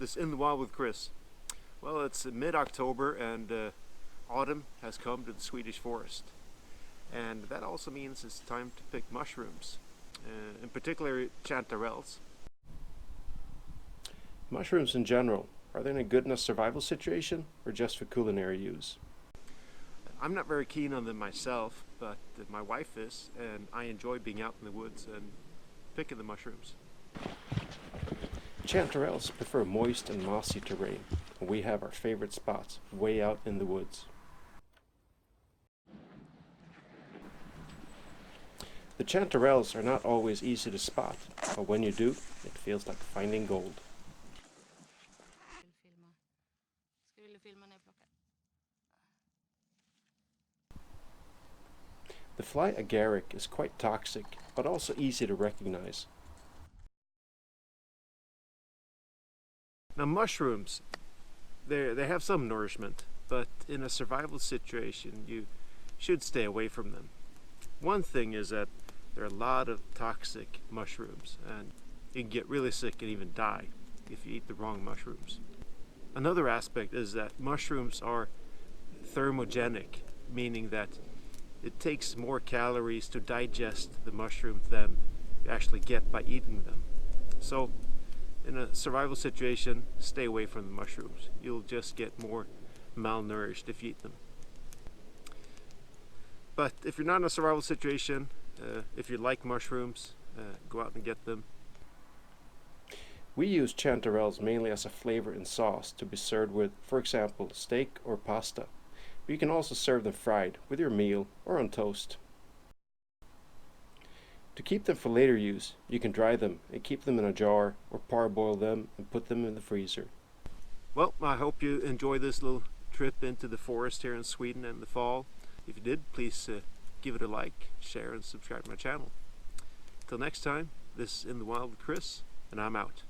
This In the Wild with Chris. Well, it's mid-October and autumn has come to the Swedish forest. And that also means it's time to pick mushrooms, in particular chanterelles. Mushrooms in general, are they in a good enough survival situation or just for culinary use? I'm not very keen on them myself, but my wife is, and I enjoy being out in the woods and picking the mushrooms. Chanterelles prefer moist and mossy terrain, and we have our favorite spots way out in the woods. The chanterelles are not always easy to spot, but when you do, it feels like finding gold. The fly agaric is quite toxic, but also easy to recognize. Now mushrooms, they have some nourishment, but in a survival situation you should stay away from them. One thing is that there are a lot of toxic mushrooms and you can get really sick and even die if you eat the wrong mushrooms. Another aspect is that mushrooms are thermogenic, meaning that it takes more calories to digest the mushroom than you actually get by eating them. So in a survival situation, stay away from the mushrooms. You'll just get more malnourished if you eat them. But if you're not in a survival situation, if you like mushrooms, go out and get them. We use chanterelles mainly as a flavor in sauce to be served with, for example, steak or pasta. But you can also serve them fried with your meal or on toast. To keep them for later use, you can dry them and keep them in a jar or parboil them and put them in the freezer. Well, I hope you enjoy this little trip into the forest here in Sweden in the fall. If you did, please give it a like, share, and subscribe to my channel. Till next time, this is In the Wild with Chris, and I'm out.